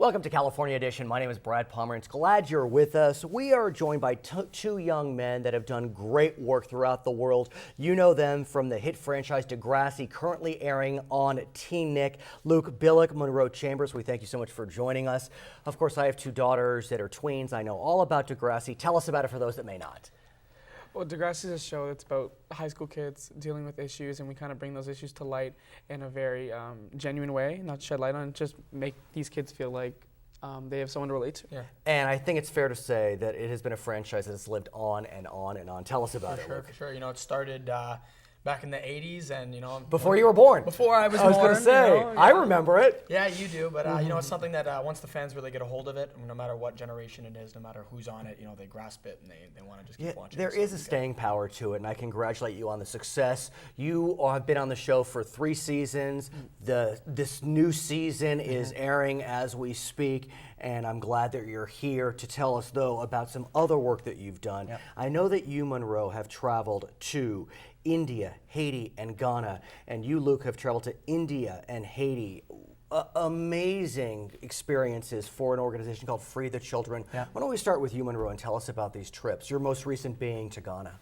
Welcome to California Edition. My name is Brad Pomerance. Glad you're with us. We are joined by two young men that have done great work throughout the world. You know them from the hit franchise Degrassi, currently airing on Teen Nick. Luke Billick, Monroe Chambers, we thank you so much for joining us. Of course, I have two daughters that are tweens. I know all about Degrassi. Tell us about it for those that may not. Well, Degrassi is a show that's about high school kids dealing with issues, and we kind of bring those issues to light in a very genuine way, not shed light on it, just make these kids feel like they have someone to relate to. Yeah. And I think it's fair to say that it has been a franchise that has lived on and on and on. Tell us about it, Luke. For sure. You know, it started back in the 80s and, you know. Before you were born. Before I was born. I was going to say, you know, I remember it. Yeah, you do. But, you know, it's something that once the fans really get a hold of it, no matter what generation it is, no matter who's on it, you know, they grasp it and they want to just keep watching. There is a staying power to it, and I congratulate you on the success. You have been on the show for 3 seasons. This new season is airing as we speak, and I'm glad that you're here to tell us, though, about some other work that you've done. Yep. I know that you, Monroe, have traveled to India, Haiti, and Ghana, and you, Luke, have traveled to India and Haiti. Amazing experiences for an organization called Free the Children. Yeah. Why don't we start with you, Monroe, and tell us about these trips, your most recent being to Ghana.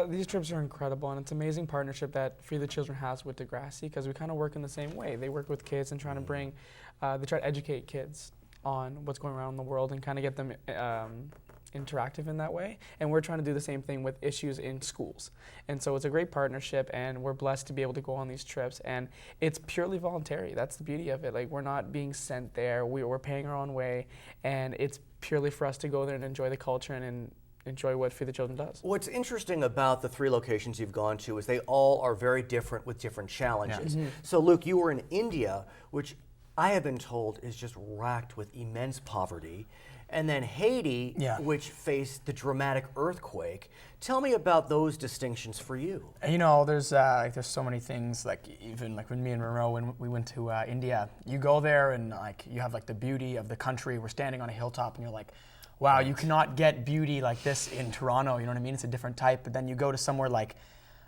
These trips are incredible, and it's an amazing partnership that Free the Children has with Degrassi, because we kind of work in the same way. They work with kids and trying to bring, they try to educate kids on what's going around in the world and kind of get them interactive in that way, and we're trying to do the same thing with issues in schools. And so it's a great partnership, and we're blessed to be able to go on these trips, and it's purely voluntary. That's the beauty of it. Like, we're not being sent there, we're paying our own way, and it's purely for us to go there and enjoy the culture and enjoy what Free the Children does. What's interesting about the 3 locations you've gone to is they all are very different with different challenges. Yeah. So Luke, you were in India, which I have been told is just racked with immense poverty. And then Haiti, which faced the dramatic earthquake. Tell me about those distinctions for you. You know, there's so many things, like even like when me and Monroe, when we went to India, you go there and like you have like the beauty of the country. We're standing on a hilltop and you're like, wow, you cannot get beauty like this in Toronto, you know what I mean? It's a different type. But then you go to somewhere like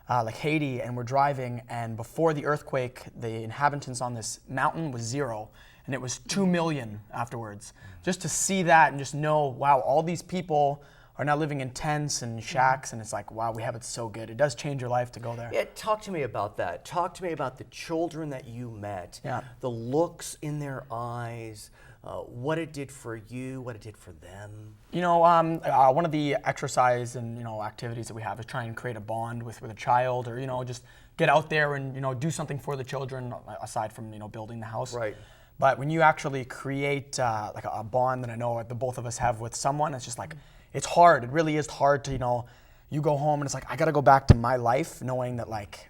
Haiti, and we're driving, and before the earthquake, the inhabitants on this mountain was 0. And it was 2 million afterwards. Just to see that and just know, wow, all these people are now living in tents and shacks, and it's like, wow, we have it so good. It does change your life to go there. Yeah, talk to me about that. Talk to me about the children that you met, the looks in their eyes, what it did for you, what it did for them. You know, one of the exercise and, you know, activities that we have is try and create a bond with a child, or, you know, just get out there and, you know, do something for the children aside from, you know, building the house. Right. But when you actually create like a bond that I know the both of us have with someone, it's just like, it's hard. It really is hard to, you know, you go home and it's like, I got to go back to my life knowing that like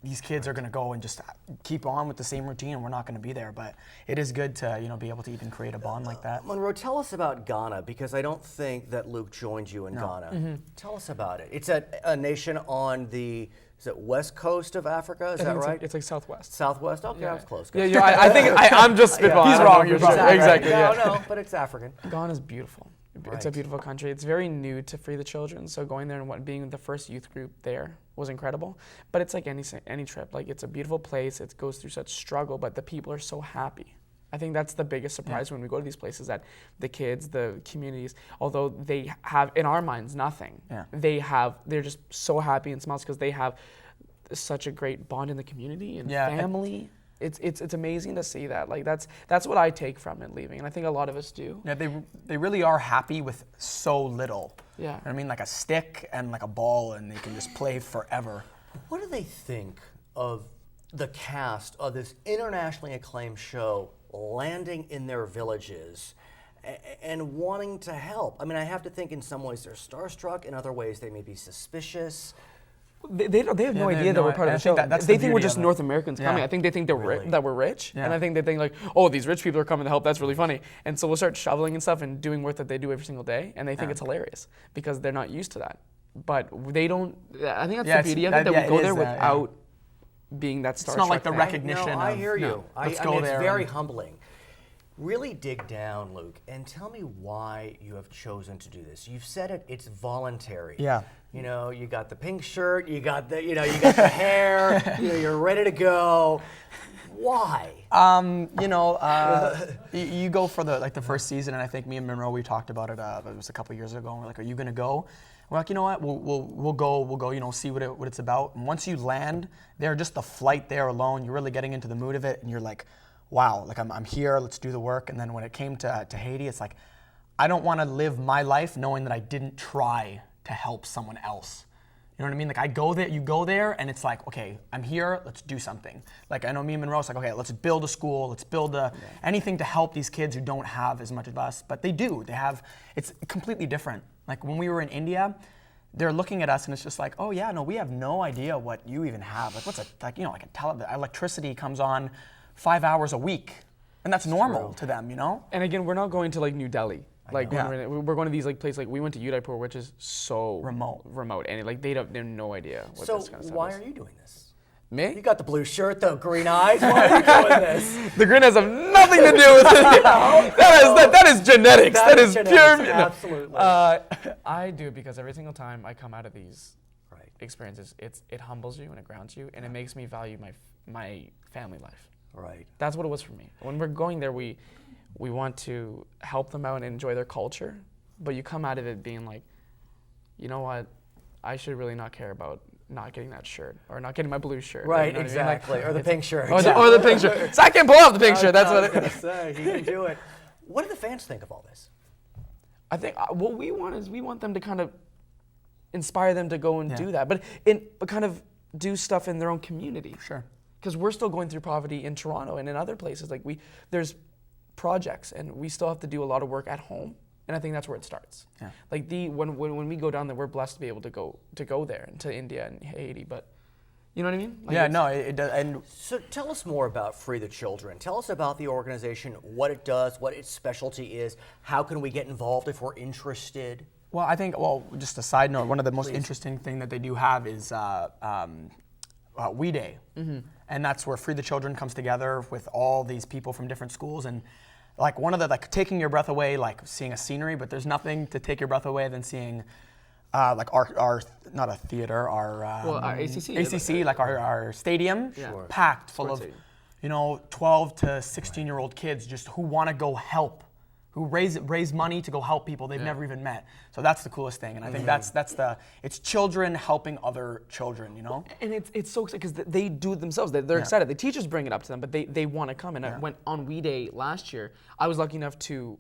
these kids are going to go and just keep on with the same routine and we're not going to be there. But it is good to, you know, be able to even create a bond like that. Monroe, tell us about Ghana, because I don't think that Luke joined you in Ghana. Tell us about it. It's a nation on the... Is it west coast of Africa? Is that right? It's like southwest. Southwest? Okay, I was close. Yeah, I think I'm just spitballing. He's wrong. You're Exactly. Exactly. No, but it's African. Ghana's beautiful. Right. It's a beautiful country. It's very new to Free the Children, so going there and being the first youth group there was incredible. But it's like any trip. Like, it's a beautiful place. It goes through such struggle, but the people are so happy. I think that's the biggest surprise when we go to these places, that the kids, the communities, although they have, in our minds, nothing, they're just so happy and smiles because they have such a great bond in the community and family. It's amazing to see that. Like, that's what I take from it leaving, and I think a lot of us do. Yeah, they really are happy with so little. Yeah. You know what I mean, like a stick and like a ball, and they can just play forever. What do they think of the cast of this internationally acclaimed show landing in their villages and wanting to help? I mean, I have to think in some ways they're starstruck, in other ways they may be suspicious. They have no idea that we're part of the show. They think we're just North Americans coming. I think they think that we're rich, and I think they think like, oh, these rich people are coming to help. That's really funny. And so we'll start shoveling and stuff and doing work that they do every single day, and they think it's hilarious because they're not used to that. But they don't. I think that's the beauty of it, that we go there without being that starstruck. It's not like the recognition. I hear you. Let's I go mean, there. It's very humbling. Really dig down, Luke, and tell me why you have chosen to do this. You've said it, it's voluntary. Yeah. You know, you got the pink shirt, you got the, you got the hair, you're ready to go. Why? You go for the first season, and I think me and Monroe, we talked about it. It was a couple years ago, and we're like, "Are you gonna go?" We're like, "You know what? We'll go. See what it's about." And once you land there, just the flight there alone, you're really getting into the mood of it, and you're like, "Wow! Like I'm here. Let's do the work." And then when it came to Haiti, it's like, I don't want to live my life knowing that I didn't try to help someone else. You know what I mean? Like you go there, and it's like, okay, I'm here, let's do something. Like I know me and Monroe's like, okay, let's build a school, let's build anything to help these kids who don't have as much of us, but they do. It's completely different. Like when we were in India, they're looking at us, and it's just like, oh yeah, no, we have no idea what you even have. Like electricity comes on 5 hours a week, and that's normal to them, you know? And again, we're not going to like New Delhi. Like we're going to these like places, like we went to Udaipur, which is so remote, and like they have no idea what this kind of stuff is. So why are you doing this? Me? You got the blue shirt, the green eyes. Why are you doing this? The green eyes have nothing to do with it. That is genetics. That is pure. Absolutely. I do it because every single time I come out of these experiences, it humbles you and it grounds you, and it makes me value my family life. Right. That's what it was for me. When we're going there, we want to help them out and enjoy their culture, but you come out of it being like, you know what, I should really not care about not getting that shirt or not getting my blue shirt. Right, you know exactly. What I mean? Or the pink shirt. Or the pink shirt. So I can pull off the pink shirt. That's what I was going to say. He can do it. What do the fans think of all this? I think what we want is we want them to kind of inspire them to go and do that, but kind of do stuff in their own community. Sure. Because we're still going through poverty in Toronto and in other places. Like there's projects, and we still have to do a lot of work at home, and I think that's where it starts. Yeah. Like when we go down there, we're blessed to be able to go there and to India and Haiti, but you know what I mean? Like it does. And so tell us more about Free the Children. Tell us about the organization, what it does, what its specialty is. How can we get involved if we're interested? Well, I think, just a side note, one of the most interesting thing that they do have is We Day. Mm-hmm. And that's where Free the Children comes together with all these people from different schools, and like one of the taking your breath away, like seeing a scenery, but there's nothing to take your breath away than seeing like our not a theater, our ACC, like our stadium packed full of 12 to 16-year-old kids just who want to go help, who raise money to go help people they've never even met. So that's the coolest thing, and I think it's children helping other children, you know. And it's so exciting because they do it themselves. They're excited. The teachers bring it up to them, but they want to come. And I went on We Day last year. I was lucky enough to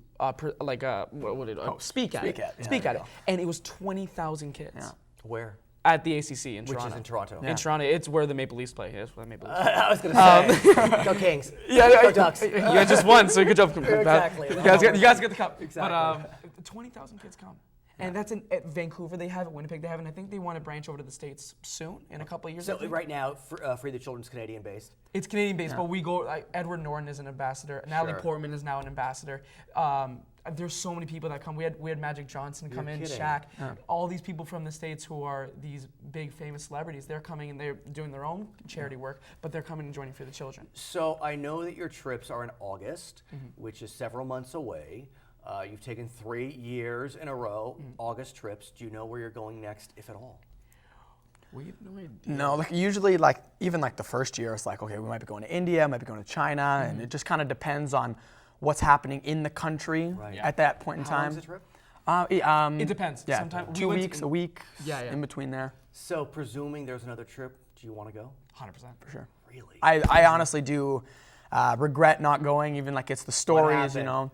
speak at it, and it was 20,000 kids. Yeah. Where? At the ACC in Toronto. Which is in Toronto. In Toronto, it's where the Maple Leafs play. It's where the Maple Leafs I was going to say, go Kings. Go Ducks. You had just one, so good job. Exactly. You guys get the cup. Exactly. But 20,000 kids come. And that's at Vancouver, they have it, Winnipeg they have it, and I think they want to branch over to the States soon, in a couple of years. So right now, Free the Children's Canadian-based? It's Canadian-based, but we go, Edward Norton is an ambassador, Natalie Portman is now an ambassador. There's so many people that come. We had Magic Johnson come in, Shaq, all these people from the States who are these big famous celebrities. They're coming and they're doing their own charity work, but they're coming and joining Free the Children. So I know that your trips are in August, which is several months away. You've taken 3 years in a row, August trips. Do you know where you're going next, if at all? We have no idea. No, usually even the first year, it's like, okay, we might be going to India, might be going to China, and it just kind of depends on what's happening in the country at that point in time. How long is the trip? It depends. Yeah, Sometimes 2 weeks, a week, in between there. So presuming there's another trip, do you want to go? 100%. For sure. Really? I honestly do regret not going, even it's the stories, you know.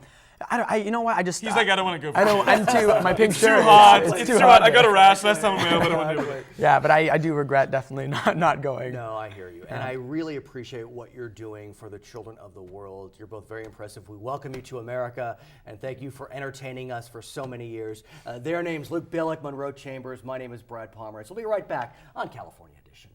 You know what? He's like, I don't want to go. I'm too. My pink shirt. Too hot. It's too hot. I got a rash last time. I don't want to do it. Yeah, but I do regret definitely not going. No, I hear you, and I really appreciate what you're doing for the children of the world. You're both very impressive. We welcome you to America, and thank you for entertaining us for so many years. Their names: Luke Billick, Monroe Chambers. My name is Brad Pomerance. We'll be right back on California Edition.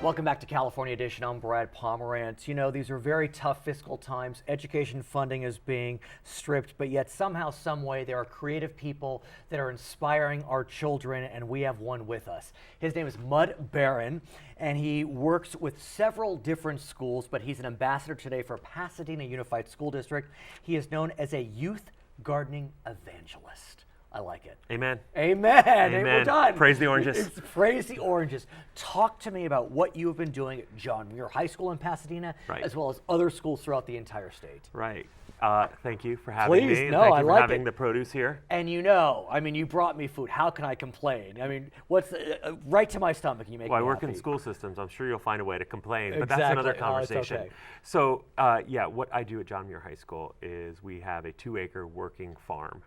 Welcome back to California Edition. I'm Brad Pomerance. You know, these are very tough fiscal times. Education funding is being stripped, but yet somehow, some way, there are creative people that are inspiring our children, and we have one with us. His name is Mud Barron, and he works with several different schools, but he's an ambassador today for Pasadena Unified School District. He is known as a Youth Gardening Evangelist. I like it. Amen. Amen. Hey, we're Amen. done. Praise the oranges. It's praise the oranges. Talk to me about what you have been doing at John Muir High School in Pasadena, Right. as well as other schools throughout the entire state. Right. Thank you for having Please, me. and no, thank I you for like having it. the produce here. And you know, I mean, you brought me food. How can I complain? I mean, what's right to my stomach? You make Well, I me work happy. in school systems. I'm sure you'll find a way to complain, but that's another Exactly. Oh, it's conversation. okay. So, yeah, what I do at John Muir High School is we have a 2-acre working farm.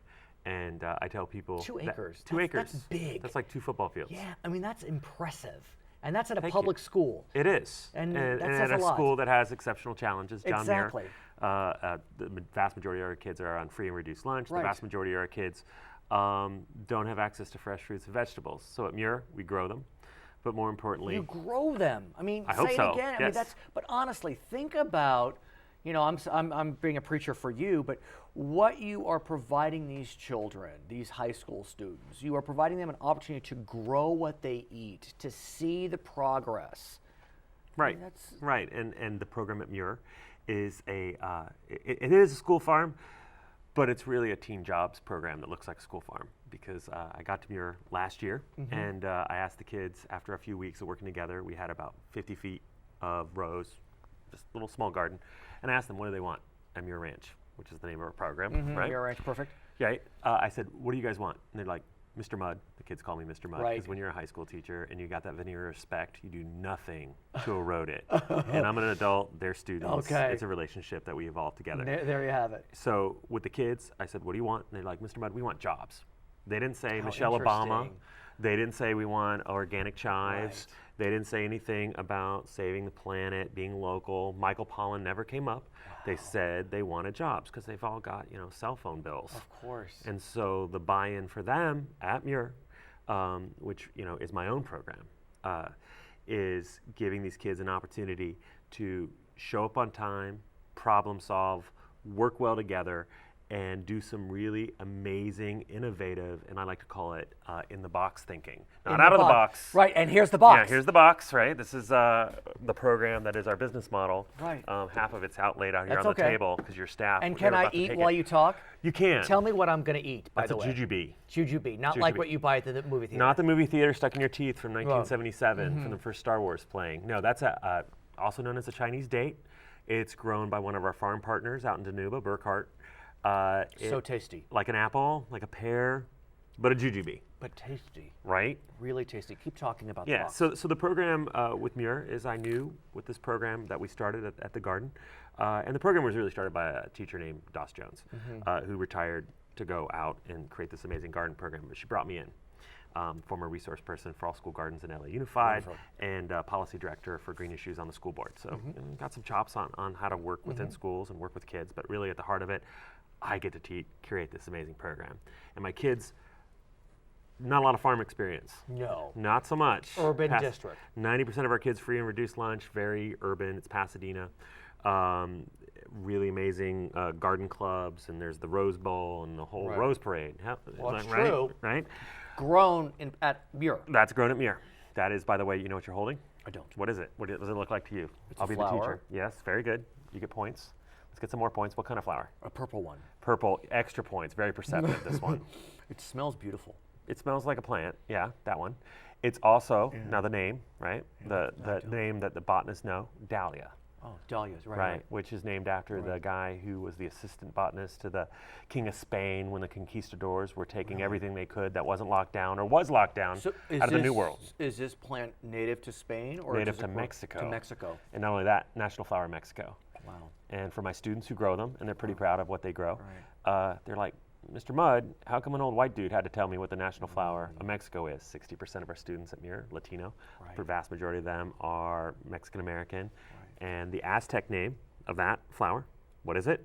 And I tell people 2 acres. 2 That's- acres. that's big. That's like 2 football fields. Yeah, I mean, that's impressive. And that's at a Thank public you. school. It is. And and that at says a a lot. school that has exceptional challenges, John Exactly. Muir. The vast majority of our kids are on free and reduced lunch. Right. The vast majority of our kids don't have access to fresh fruits and vegetables. So at Muir, we grow them. But more importantly, You grow them. I mean, I say hope it so, again. I mean, yes. that's. But honestly, think about. You know, I'm being a preacher for you, but what you are providing these children, these high school students, you are providing them an opportunity to grow what they eat, to see the progress. right, that's- right, and the program at Muir is it is a school farm, but it's really a teen jobs program that looks like a school farm because I got to Muir last year and I asked the kids after a few weeks of working together, we had about 50 feet of rows, just a little small garden, and I asked them what do they want at Muir Ranch, which is the name of our program, right? Your ranch, perfect. Right. I said, what do you guys want? And they're like, Mr. Mud. The kids call me Mr. Mud Right. because when you're a high school teacher and you got that veneer of respect, you do nothing to erode it. And I'm an adult, they're students. Okay. It's a relationship that we evolved together. There you have it. So with the kids, I said, what do you want? And they're like, Mr. Mud, we want jobs. They didn't say How Michelle Obama. interesting. They didn't say we want organic chives. Right. They didn't say anything about saving the planet, being local. Michael Pollan never came up. They said they wanted jobs because they've all got, cell phone bills. Of course. And so the buy-in for them at Muir, which is my own program, is giving these kids an opportunity to show up on time, problem solve, work well together, and do some really amazing, innovative, and I like to call it in-the-box thinking. Not out of the box. Right, and here's the box. Yeah, here's the box, right? This is the program that is our business model. Right. Half of it's out laid out here That's on the okay. table because your staff. And they're can I about to eat take while it. you talk? You can. Tell me what I'm going to eat, by That's the a way. jujube. Jujube, not like Jujube. what you buy at the movie theater. Not the movie theater stuck in your teeth from 1977 Mm-hmm. from the first Star Wars playing. No, that's also known as a Chinese date. It's grown by one of our farm partners out in Danuba, Burkhart. So tasty. Like an apple, like a pear, but a jujube, But tasty. right? Really tasty. Keep talking about the Yeah, box. so the program with Muir is I knew with this program that we started at the garden. And the program was really started by a teacher named Doss Jones, who retired to go out and create this amazing garden program. But she brought me in, former resource person for all school gardens in LA Unified, Wonderful. and policy director for Green Issues on the school board. So got some chops on how to work within schools and work with kids. But really at the heart of it, I get to create this amazing program. And my kids, not a lot of farm experience. No. Not so much. Urban district. 90% of our kids free and reduced lunch, very urban. It's Pasadena. Really amazing garden clubs, and there's the Rose Bowl and the whole Right. Rose Parade. Well, it's right? true. Right? Grown at Muir. That's grown at Muir. That is, by the way, you know what you're holding? I don't. What is it? What does it look like to you? It's I'll a be flower. the teacher. Yes, very good. You get points. Let's get some more points. What kind of flower? A purple one. Purple, extra points. Very perceptive, this one. It smells beautiful. It smells like a plant. Yeah, that one. It's also, now the name, right? The name that the botanists know, dahlia. Oh, dahlias, right. Right, which is named after the guy who was the assistant botanist to the King of Spain when the conquistadors were taking everything they could that wasn't locked down or was locked down So out of the New World. Is this plant native to Spain or Native does it to grow- Mexico. To Mexico. And not only that, national flower of Mexico. Wow. And for my students who grow them, and they're pretty proud of what they grow, they're like, Mr. Mudd, how come an old white dude had to tell me what the national flower of Mexico is? 60% of our students at Muir, Latino. The vast majority of them are Mexican American. And the Aztec name of that flower, what is it?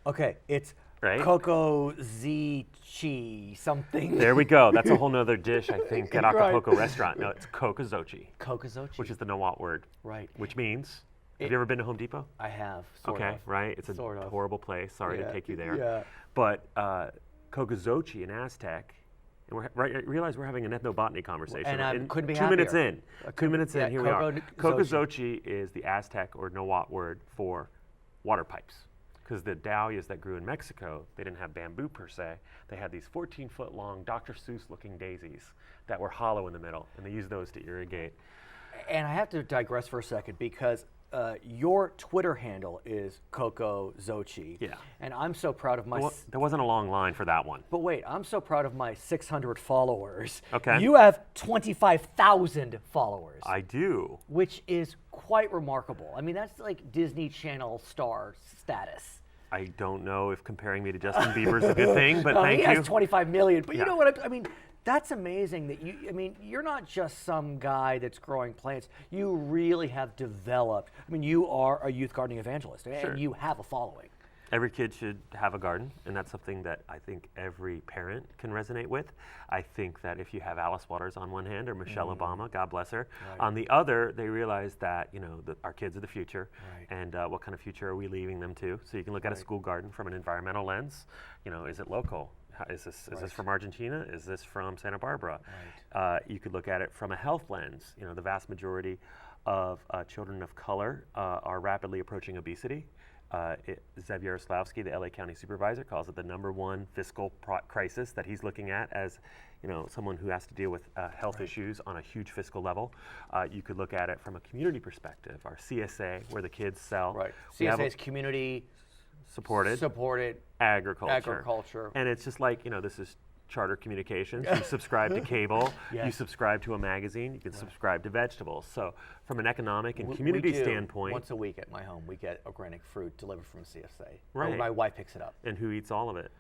Okay, it's right? Coco Zichi something. There we go. That's a whole nother dish, I think, at Right. Acapulco restaurant. No, it's kokozochi, Kokozochi. which is the Nahuatl word, right. which means, have you ever been to Home Depot? I have. Sort Okay, of. right? It's a Sort of. horrible place. Sorry Yeah. to take you there. Yeah. But kokozochi in Aztec, and I realize we're having an ethnobotany conversation. And I in couldn't be 2 minutes happier. in. 2 minutes in, here we are. Kokozochi. Kokozochi is the Aztec or Nahuatl word for water pipes. Because the dahlias that grew in Mexico, they didn't have bamboo per se. They had these 14-foot long Dr. Seuss looking daisies that were hollow in the middle, and they used those to irrigate. And I have to digress for a second because your Twitter handle is Kokozochi. Yeah. And I'm so proud of my. There wasn't a long line for that one. But wait, I'm so proud of my 600 followers. Okay. You have 25,000 followers. I do. Which is quite remarkable. I mean, that's like Disney Channel star status. I don't know if comparing me to Justin Bieber is a good thing, but thank he you. has 25 million. But Yeah. you know what? I mean, that's amazing that you're not just some guy that's growing plants. You really have developed. I mean, you are a youth gardening evangelist, Sure. and you have a following. Every kid should have a garden, and that's something that I think every parent can resonate with. I think that if you have Alice Waters on one hand or Michelle Obama, God bless her, Right. on the other, they realize that that our kids are the future, Right. and what kind of future are we leaving them to? So you can look at a school garden from an environmental lens. Is it local? Is this from Argentina? Is this from Santa Barbara? You could look at it from a health lens. The vast majority of children of color are rapidly approaching obesity. Xavier Slavsky, the LA County Supervisor, calls it the #1 fiscal crisis that he's looking at as someone who has to deal with health issues on a huge fiscal level. You could look at it from a community perspective. Our CSA, where the kids sell. Right. we have CSA is community supported agriculture. And it's just like, this is charter communications. You subscribe to cable, you Yes. subscribe to a magazine, you can subscribe to vegetables. So from an economic and We community do. standpoint. Once a week at my home, we get organic fruit delivered from CSA. Right. My wife picks it up. And who eats all of it?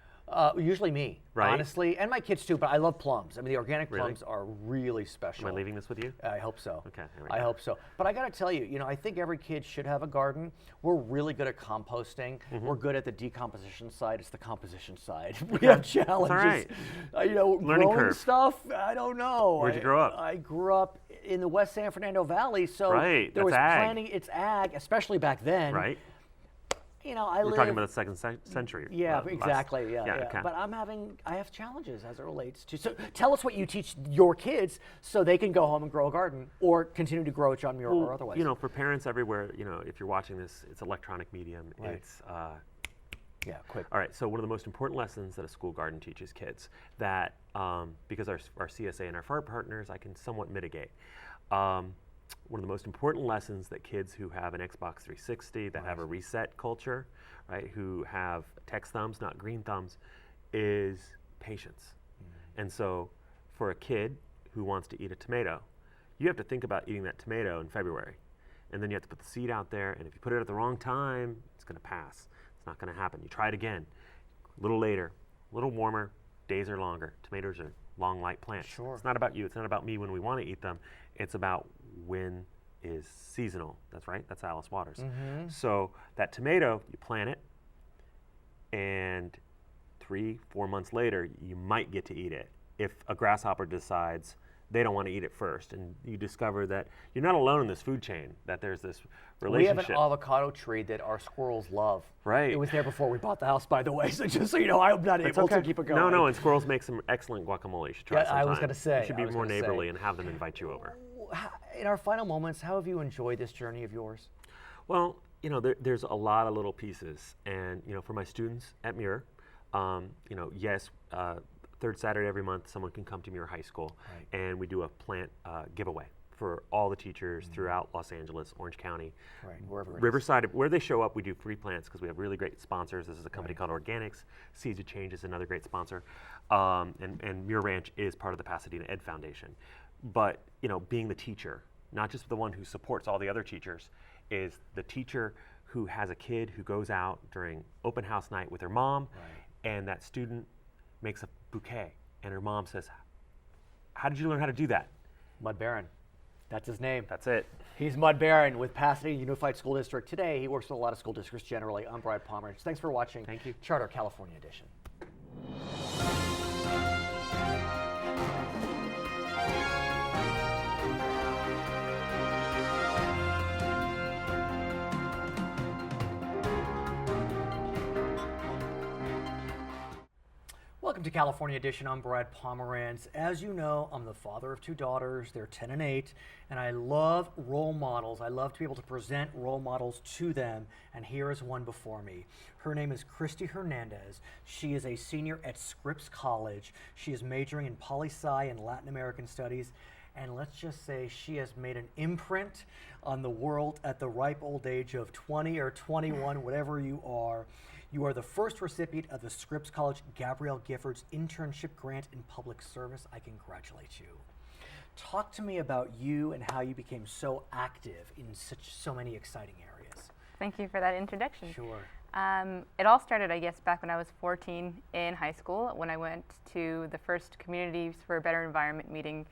Usually me, Right. honestly, and my kids too. But I love plums. I mean, the organic Really? plums are really special. Am I leaving this with you? I hope so. Okay, there we I go. hope so. But I got to tell you, I think every kid should have a garden. We're really good at composting. Mm-hmm. We're good at the decomposition side. It's the composition side. We have challenges. right. growing Learning curve. stuff. I don't know. Where'd you grow up? I grew up in the West San Fernando Valley, so Right, there that's was ag. planting. It's ag, especially back then. Right? I We're live. talking about the second century. Yeah, last- exactly. Yeah. okay. But I have challenges as it relates to. So tell us what you teach your kids so they can go home and grow a garden or continue to grow at John Muir or otherwise. For parents everywhere, if you're watching this, it's electronic medium. Right. It's Yeah, quick. all right. So one of the most important lessons that a school garden teaches kids that because our CSA and our farm partners, I can somewhat mitigate. One of the most important lessons that kids who have an Xbox 360, that have a reset culture, right, who have text thumbs, not green thumbs, is patience. And so for a kid who wants to eat a tomato, you have to think about eating that tomato in February. And then you have to put the seed out there, and if you put it at the wrong time, it's going to pass. It's not going to happen. You try it again, a little later, a little warmer, days are longer. Tomatoes are long, light plants. Sure. It's not about you. It's not about me when we want to eat them. It's about when is seasonal. That's right. That's Alice Waters. So that tomato, you plant it, and 3-4 months later, you might get to eat it. If a grasshopper decides they don't want to eat it first, and you discover that you're not alone in this food chain, that there's this relationship. We have an avocado tree that our squirrels love. Right. It was there before we bought the house, by the way. So just so you know, I'm not able to keep it going. No, and squirrels make some excellent guacamole. You should try Yeah, sometime. I was gonna say, You should I be was more gonna say. neighborly and have them invite you over. In our final moments, how have you enjoyed this journey of yours? Well, there's a lot of little pieces, and for my students at Muir, yes, third Saturday every month, someone can come to Muir High School, and we do a plant giveaway for all the teachers throughout Los Angeles, Orange County, Right, wherever it is. Riverside. Where they show up, we do free plants because we have really great sponsors. This is a company called Organics. Seeds of Change is another great sponsor, and Muir Ranch is part of the Pasadena Ed Foundation. But being the teacher, not just the one who supports all the other teachers, is the teacher who has a kid who goes out during open house night with her mom, and that student makes a bouquet, and her mom says, "How did you learn how to do that?" Mud Baron. That's his name. That's it. He's Mud Barron with Pasadena Unified School District. Today, he works with a lot of school districts generally. I'm Brad Pomerance. Thanks for watching. Thank you. Charter California Edition. Welcome to California Edition. I'm Brad Pomerance. As you know, I'm the father of two daughters. They're 10 and 8, and I love role models. I love to be able to present role models to them, and here is one before me. Her name is Christy Hernandez. She is a senior at Scripps College. She is majoring in poli-sci and Latin American studies, and let's just say she has made an imprint on the world at the ripe old age of 20 or 21, whatever you are. You are the first recipient of the Scripps College Gabrielle Giffords Internship Grant in Public Service. I congratulate you. Talk to me about you and how you became so active in so many exciting areas. Thank you for that introduction. Sure. It all started, I guess, back when I was 14 in high school, when I went to the first Communities for a Better Environment meeting,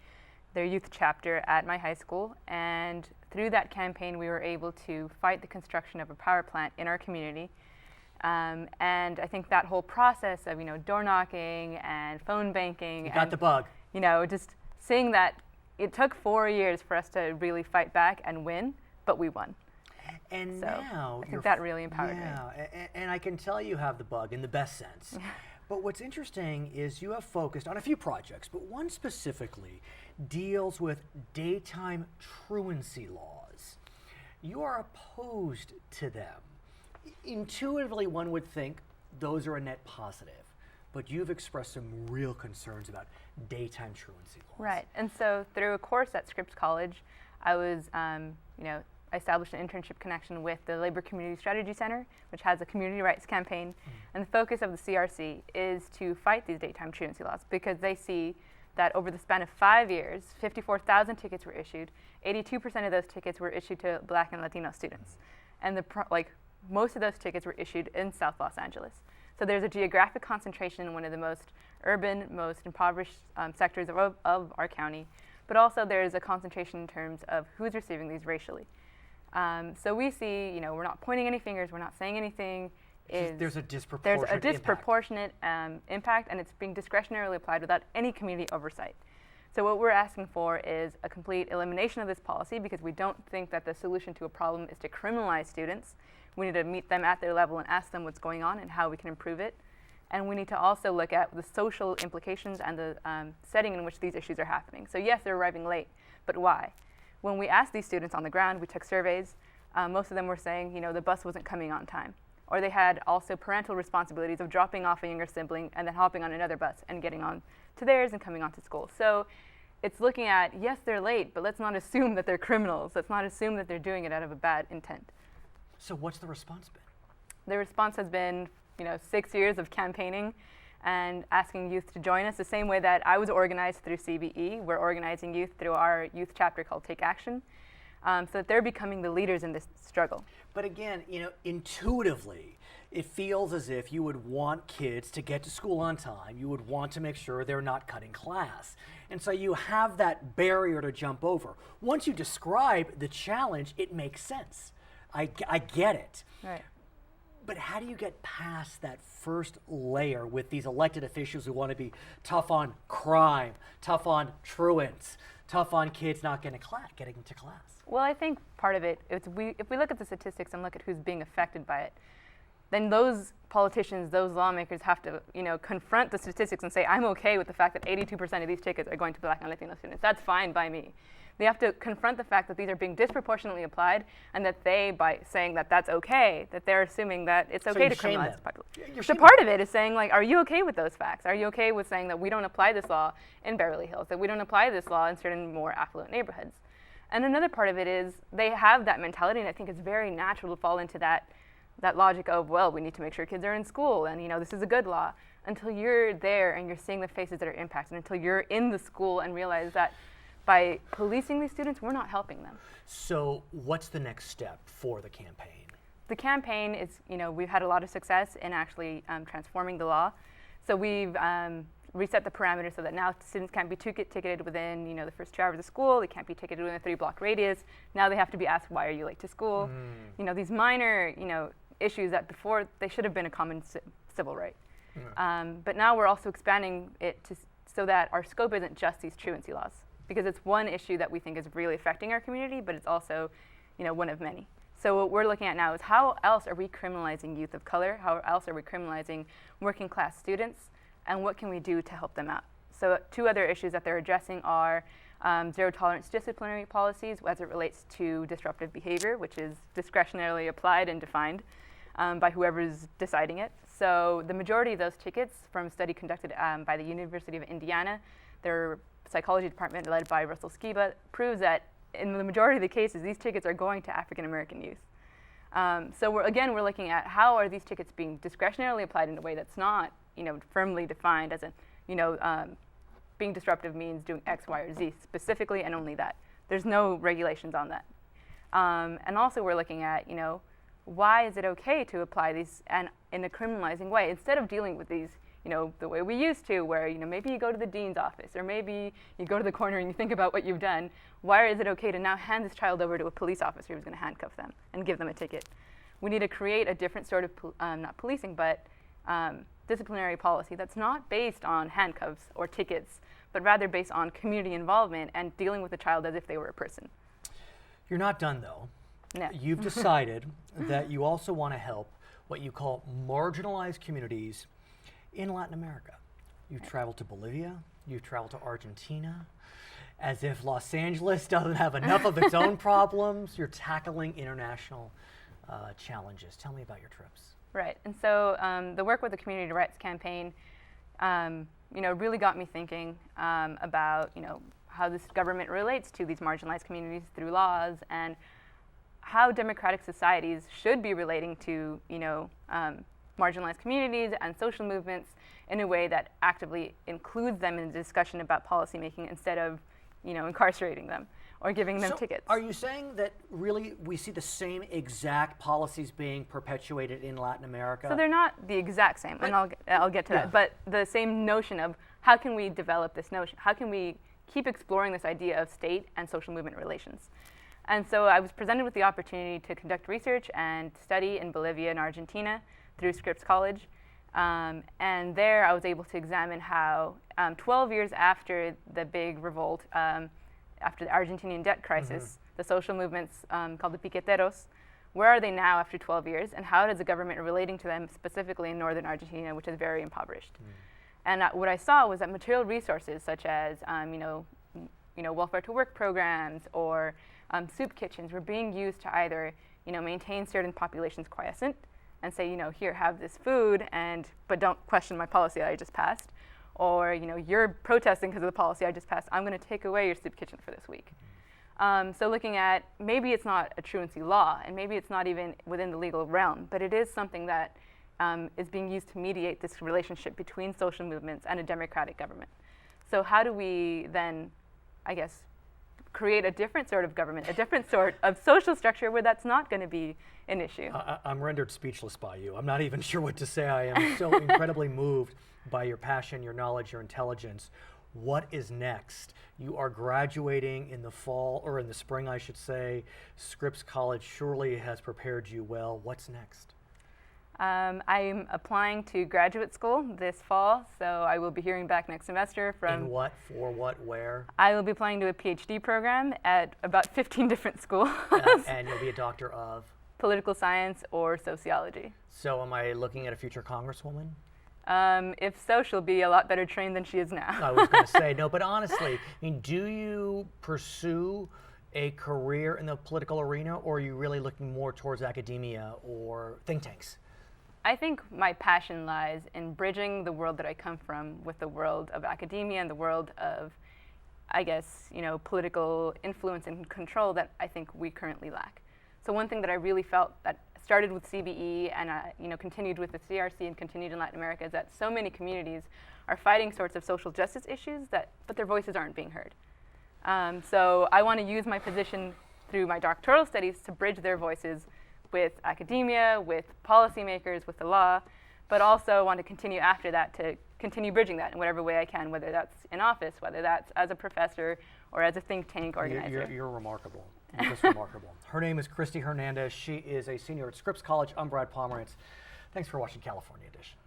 their youth chapter at my high school. And through that campaign, we were able to fight the construction of a power plant in our community. And I think that whole process of, door knocking and phone banking. You got the bug. Just seeing that it took 4 years for us to really fight back and win, but we won. And So now I think that really empowered me. Yeah, and I can tell you have the bug in the best sense. But what's interesting is you have focused on a few projects, but one specifically deals with daytime truancy laws. You are opposed to them. Intuitively, one would think those are a net positive, but you've expressed some real concerns about daytime truancy laws. Right, and so through a course at Scripps College, I was, I established an internship connection with the Labor Community Strategy Center, which has a community rights campaign, and the focus of the CRC is to fight these daytime truancy laws because they see that over the span of 5 years, 54,000 tickets were issued. 82% of those tickets were issued to Black and Latino students, and most of those tickets were issued in South Los Angeles. So there's a geographic concentration in one of the most urban, most impoverished sectors of our county, but also there's a concentration in terms of who's receiving these racially. So we see, we're not pointing any fingers, we're not saying anything. There's a disproportionate impact, and it's being discretionarily applied without any community oversight. So what we're asking for is a complete elimination of this policy because we don't think that the solution to a problem is to criminalize students. We need to meet them at their level and ask them what's going on and how we can improve it. And we need to also look at the social implications and the setting in which these issues are happening. So yes, they're arriving late, but why? When we asked these students on the ground, we took surveys, most of them were saying, the bus wasn't coming on time. Or they had also parental responsibilities of dropping off a younger sibling and then hopping on another bus and getting on to theirs and coming on to school. So it's looking at, yes, they're late, but let's not assume that they're criminals. Let's not assume that they're doing it out of a bad intent. So what's the response been? The response has been, 6 years of campaigning and asking youth to join us the same way that I was organized through CBE. We're organizing youth through our youth chapter called Take Action, so that they're becoming the leaders in this struggle. But again, intuitively, it feels as if you would want kids to get to school on time. You would want to make sure they're not cutting class. And so you have that barrier to jump over. Once you describe the challenge, it makes sense. I get it. Right. But how do you get past that first layer with these elected officials who want to be tough on crime, tough on truants, tough on kids not getting to class? Well, I think part of it, if we look at the statistics and look at who's being affected by it, then those politicians, those lawmakers have to, confront the statistics and say, I'm okay with the fact that 82% of these tickets are going to Black and Latino students. That's fine by me. They have to confront the fact that these are being disproportionately applied and that they, by saying that that's okay, that they're assuming that it's okay to criminalize the population. So part of it is saying, are you okay with those facts? Are you okay with saying that we don't apply this law in Beverly Hills, that we don't apply this law in certain more affluent neighborhoods? And another part of it is they have that mentality, and I think it's very natural to fall into that logic of, well, we need to make sure kids are in school, and this is a good law, until you're there and you're seeing the faces that are impacted, until you're in the school and realize that by policing these students, we're not helping them. So what's the next step for the campaign? The campaign is, we've had a lot of success in actually transforming the law. So we've, reset the parameters so that now students can't be ticketed within, the first 2 hours of school. They can't be ticketed within a 3-block radius. Now they have to be asked, why are you late to school? These minor, issues that before they should have been a common civil right. But now we're also expanding it so that our scope isn't just these truancy laws, because it's one issue that we think is really affecting our community, but it's also, one of many. So what we're looking at now is how else are we criminalizing youth of color? How else are we criminalizing working class students? And what can we do to help them out? So 2 other issues that they're addressing are zero tolerance disciplinary policies as it relates to disruptive behavior, which is discretionarily applied and defined by whoever's deciding it. So the majority of those tickets, from a study conducted by the University of Indiana, their psychology department led by Russell Skiba, proves that in the majority of the cases, these tickets are going to African American youth. So we're looking at how are these tickets being discretionarily applied in a way that's not, firmly defined as being disruptive means doing X, Y, or Z specifically, and only that. There's no regulations on that. And also we're looking at, why is it okay to apply these and in a criminalizing way instead of dealing with these, the way we used to, where maybe you go to the dean's office or maybe you go to the corner and you think about what you've done. Why is it okay to now hand this child over to a police officer who's going to handcuff them and give them a ticket? We need to create a different sort of not policing, but disciplinary policy that's not based on handcuffs or tickets, but rather based on community involvement and dealing with the child as if they were a person. You're not done, though. No. You've decided that you also want to help what you call marginalized communities in Latin America. You've traveled to Bolivia, you've traveled to Argentina. As if Los Angeles doesn't have enough of its own problems, you're tackling international challenges. Tell me about your trips. Right, and so the work with the Community Rights Campaign, really got me thinking about, how this government relates to these marginalized communities through laws, and how democratic societies should be relating to, marginalized communities and social movements in a way that actively includes them in the discussion about policymaking instead of, incarcerating them or giving them tickets. Are you saying that really we see the same exact policies being perpetuated in Latin America? So they're not the exact same, and I'll get to that, but the same notion of how can we develop this notion? How can we keep exploring this idea of state and social movement relations? And so I was presented with the opportunity to conduct research and study in Bolivia and Argentina through Scripps College. And there I was able to examine how 12 years after the big revolt, after the Argentinian debt crisis, the social movements called the piqueteros, where are they now after 12 years, and how is the government relating to them specifically in northern Argentina, which is very impoverished? And what I saw was that material resources such as welfare to work programs or soup kitchens were being used to either maintain certain populations quiescent and say, here, have this food, but don't question my policy that I just passed. Or, you're protesting because of the policy I just passed. I'm going to take away your soup kitchen for this week. So looking at, maybe it's not a truancy law, and maybe it's not even within the legal realm, but it is something that is being used to mediate this relationship between social movements and a democratic government. So how do we then, create a different sort of government, a different sort of social structure where that's not going to be an issue? I'm rendered speechless by you. I'm not even sure what to say. I am so incredibly moved by your passion, your knowledge, your intelligence. What is next? You are graduating in the fall, or in the spring, I should say. Scripps College surely has prepared you well. What's next? I'm applying to graduate school this fall, so I will be hearing back next semester from... In what, for what, where? I will be applying to a PhD program at about 15 different schools. And you'll be a doctor of? Political science or sociology. So am I looking at a future congresswoman? If so, she'll be a lot better trained than she is now. I was going to say, no, but honestly, do you pursue a career in the political arena, or are you really looking more towards academia or think tanks? I think my passion lies in bridging the world that I come from with the world of academia and the world of, political influence and control that I think we currently lack. So one thing that I really felt that started with CBE and continued with the CRC and continued in Latin America is that so many communities are fighting sorts of social justice issues but their voices aren't being heard. So I want to use my position through my doctoral studies to bridge their voices with academia, with policymakers, with the law, but also want to continue after that to continue bridging that in whatever way I can, whether that's in office, whether that's as a professor or as a think tank organizer. You're remarkable. You're just remarkable. Her name is Christy Hernandez. She is a senior at Scripps College, at Pomerance. Thanks for watching California Edition.